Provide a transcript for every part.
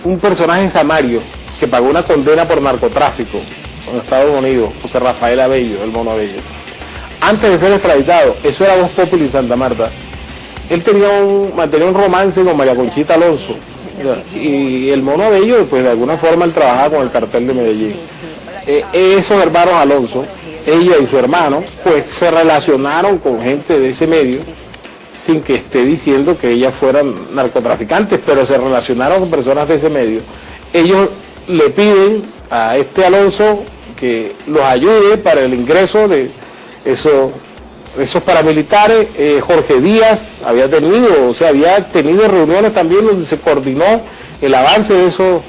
un personaje samario que pagó una condena por narcotráfico en Estados Unidos, José Rafael Abello, el Mono Abello. Antes de ser extraditado, eso era Voz Populi en Santa Marta, él mantenía un romance con María Conchita Alonso, y el Mono Abello, pues de alguna forma él trabajaba con el cartel de Medellín. Esos hermanos Alonso, ella y su hermano, pues se relacionaron con gente de ese medio, sin que esté diciendo que ellas fueran narcotraficantes, pero se relacionaron con personas de ese medio. Ellos le piden a este Alonso que los ayude para el ingreso de esos paramilitares. Jorge Díaz había tenido reuniones también donde se coordinó el avance de esos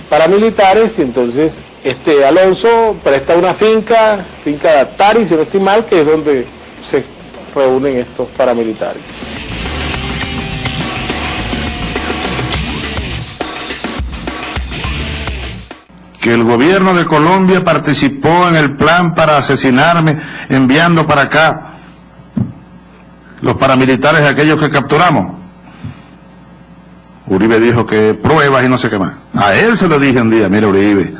paramilitares, y entonces Alonso presta una finca de Actari, si no estoy mal, que es donde se reúnen estos paramilitares. Que el gobierno de Colombia participó en el plan para asesinarme, enviando para acá los paramilitares, aquellos que capturamos. Uribe dijo que pruebas y no sé qué más. A él se lo dije un día: mira Uribe,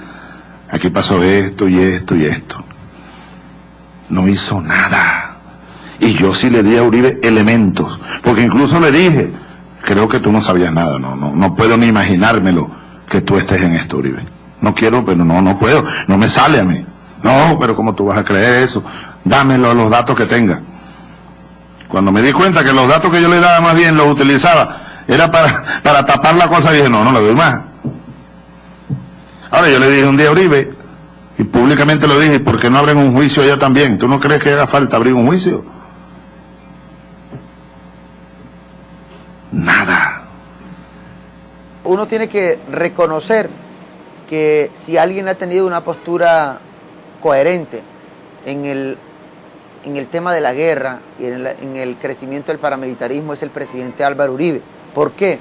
aquí pasó esto y esto y esto. No hizo nada. Y yo sí le di a Uribe elementos, porque incluso le dije: creo que tú no sabías nada, no puedo ni imaginármelo que tú estés en esto, Uribe. No quiero, pero no puedo, no me sale a mí. No, pero ¿cómo tú vas a creer eso? Dámelo, los datos que tenga. Cuando me di cuenta que los datos que yo le daba más bien los utilizaba, era para tapar la cosa, dije: no le doy más. Ahora yo le dije un día a Uribe, y públicamente lo dije: ¿por qué no abren un juicio allá también? ¿Tú no crees que haga falta abrir un juicio? Nada. Uno tiene que reconocer que si alguien ha tenido una postura coherente en el tema de la guerra y en el crecimiento del paramilitarismo, es el presidente Álvaro Uribe. ¿Por qué?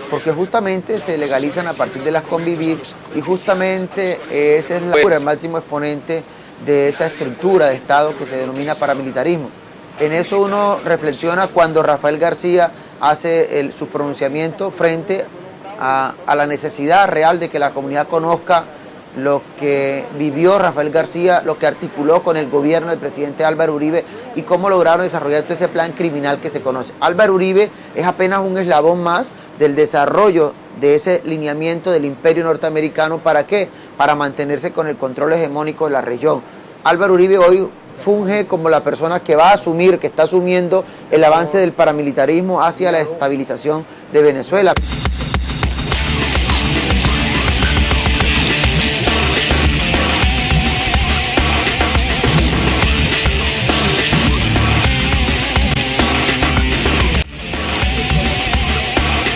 Porque justamente se legalizan a partir de las convivir, y justamente ese es el máximo exponente de esa estructura de Estado que se denomina paramilitarismo. En eso uno reflexiona cuando Rafael García hace su pronunciamiento frente a la necesidad real de que la comunidad conozca lo que vivió Rafael García, lo que articuló con el gobierno del presidente Álvaro Uribe y cómo lograron desarrollar todo ese plan criminal que se conoce. Álvaro Uribe es apenas un eslabón más del desarrollo de ese lineamiento del imperio norteamericano. ¿Para qué? Para mantenerse con el control hegemónico de la región. Álvaro Uribe hoy funge como la persona que va a asumir, que está asumiendo el avance del paramilitarismo hacia la estabilización de Venezuela.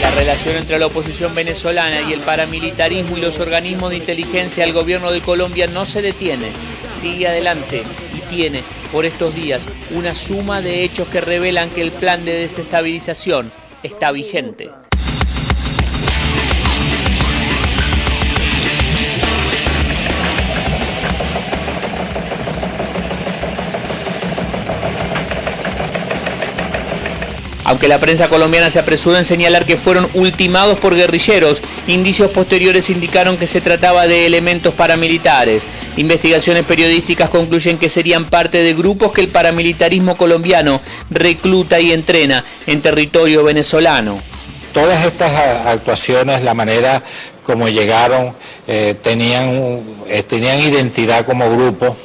La relación entre la oposición venezolana y el paramilitarismo y los organismos de inteligencia del gobierno de Colombia no se detiene, sigue adelante y tiene, por estos días, una suma de hechos que revelan que el plan de desestabilización está vigente. Aunque la prensa colombiana se apresuró en señalar que fueron ultimados por guerrilleros, indicios posteriores indicaron que se trataba de elementos paramilitares. Investigaciones periodísticas concluyen que serían parte de grupos que el paramilitarismo colombiano recluta y entrena en territorio venezolano. Todas estas actuaciones, la manera como llegaron, tenían identidad como grupo,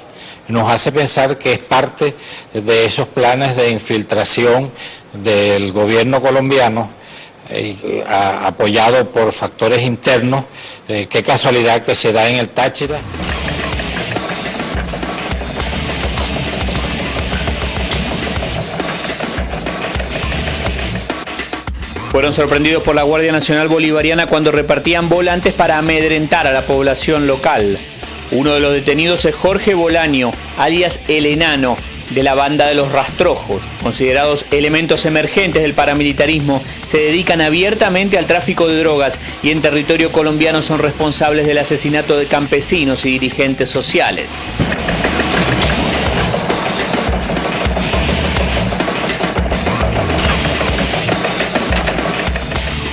nos hace pensar que es parte de esos planes de infiltración del gobierno colombiano, apoyado por factores internos. Qué casualidad que se da en el Táchira. Fueron sorprendidos por la Guardia Nacional Bolivariana cuando repartían volantes para amedrentar a la población local. Uno de los detenidos es Jorge Bolaño, alias El Enano, de la banda de los Rastrojos. Considerados elementos emergentes del paramilitarismo, se dedican abiertamente al tráfico de drogas y en territorio colombiano son responsables del asesinato de campesinos y dirigentes sociales.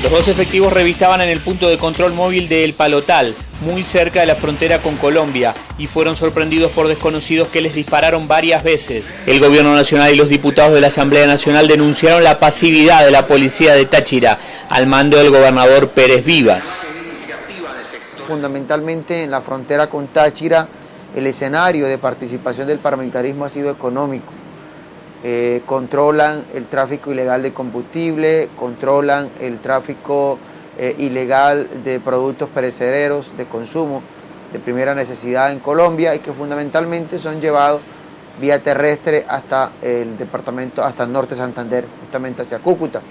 Los dos efectivos revistaban en el punto de control móvil de El Palotal, muy cerca de la frontera con Colombia, y fueron sorprendidos por desconocidos que les dispararon varias veces. El gobierno nacional y los diputados de la Asamblea Nacional denunciaron la pasividad de la policía de Táchira al mando del gobernador Pérez Vivas. Fundamentalmente en la frontera con Táchira, el escenario de participación del paramilitarismo ha sido económico. Controlan el tráfico ilegal de combustible, controlan el tráfico ilegal de productos perecederos de consumo de primera necesidad en Colombia y que fundamentalmente son llevados vía terrestre hasta el departamento, hasta el norte de Santander, justamente hacia Cúcuta.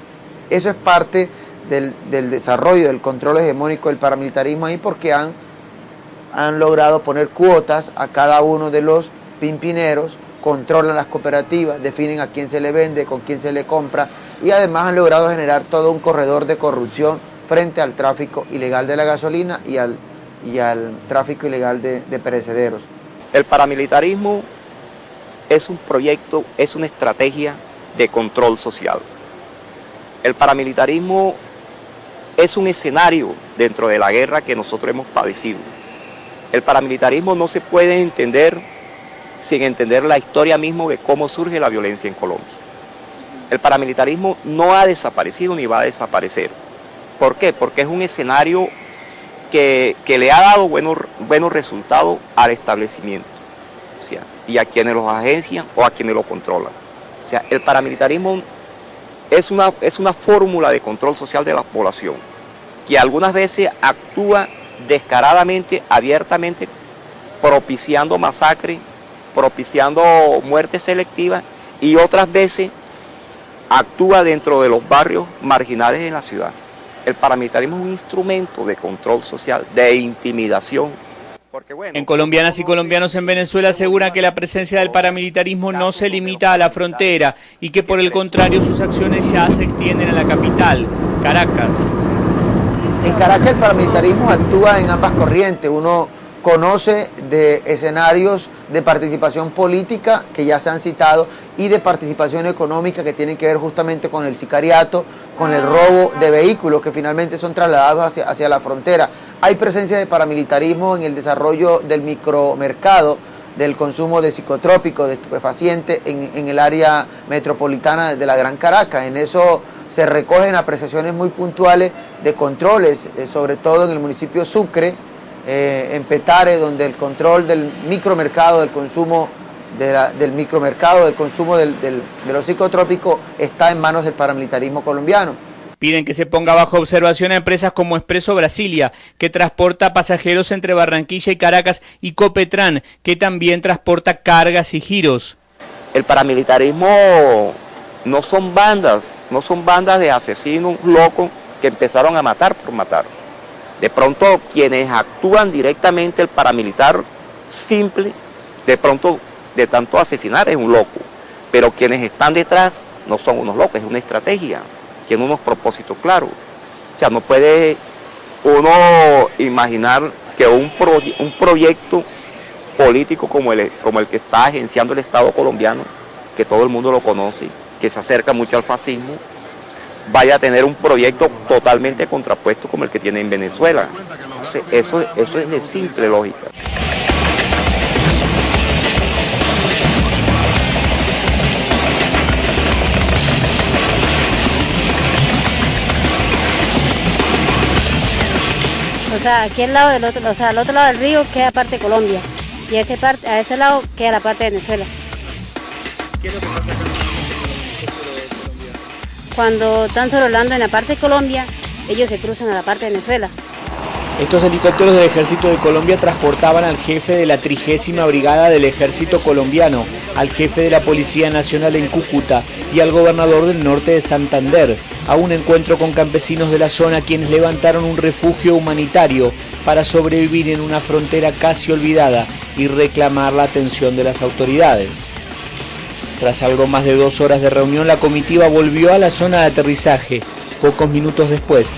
Eso es parte del desarrollo del control hegemónico del paramilitarismo ahí porque han logrado poner cuotas a cada uno de los pimpineros, controlan las cooperativas, definen a quién se le vende, con quién se le compra y además han logrado generar todo un corredor de corrupción frente al tráfico ilegal de la gasolina y al tráfico ilegal de perecederos. El paramilitarismo es un proyecto, es una estrategia de control social. El paramilitarismo es un escenario dentro de la guerra que nosotros hemos padecido. El paramilitarismo no se puede entender sin entender la historia misma de cómo surge la violencia en Colombia. El paramilitarismo no ha desaparecido ni va a desaparecer. ¿Por qué? Porque es un escenario que le ha dado buenos resultados al establecimiento, o sea, y a quienes los agencian o a quienes lo controlan. O sea, el paramilitarismo es una fórmula de control social de la población, que algunas veces actúa descaradamente, abiertamente, propiciando masacres, propiciando muertes selectivas y otras veces actúa dentro de los barrios marginales en la ciudad. El paramilitarismo es un instrumento de control social, de intimidación. Porque, bueno, en colombianas y colombianos en Venezuela aseguran que la presencia del paramilitarismo no se limita a la frontera y que por el contrario sus acciones ya se extienden a la capital, Caracas. En Caracas el paramilitarismo actúa en ambas corrientes. Uno conoce de escenarios de participación política que ya se han citado y de participación económica que tienen que ver justamente con el sicariato, con el robo de vehículos que finalmente son trasladados hacia la frontera. Hay presencia de paramilitarismo en el desarrollo del micromercado, del consumo de psicotrópicos, de estupefacientes en el área metropolitana de la Gran Caracas. En eso se recogen apreciaciones muy puntuales de controles, sobre todo en el municipio Sucre, en Petare, donde el control del micromercado, del consumo de los psicotrópicos está en manos del paramilitarismo colombiano. Piden que se ponga bajo observación a empresas como Expreso Brasilia, que transporta pasajeros entre Barranquilla y Caracas, y Copetran, que también transporta cargas y giros. El paramilitarismo no son bandas de asesinos locos que empezaron a matar por matar. De pronto quienes actúan directamente, el paramilitar simple, de pronto de tanto asesinar es un loco, pero quienes están detrás no son unos locos, es una estrategia, tiene unos propósitos claros. O sea, no puede uno imaginar que un proyecto político como el que está agenciando el Estado colombiano, que todo el mundo lo conoce, que se acerca mucho al fascismo, vaya a tener un proyecto totalmente contrapuesto como el que tiene en Venezuela. Entonces, eso es de simple lógica. O sea, aquí al lado del otro, o sea, al otro lado del río queda parte de Colombia y a ese lado queda la parte de Venezuela. ¿Qué es lo que pasa acá? Cuando están sobrevolando en la parte de Colombia, ellos se cruzan a la parte de Venezuela. Estos helicópteros del Ejército de Colombia transportaban al jefe de la 30ª Brigada del Ejército Colombiano, al jefe de la Policía Nacional en Cúcuta y al gobernador del norte de Santander, a un encuentro con campesinos de la zona quienes levantaron un refugio humanitario para sobrevivir en una frontera casi olvidada y reclamar la atención de las autoridades. Tras algo más de 2 horas de reunión, la comitiva volvió a la zona de aterrizaje. Pocos minutos después,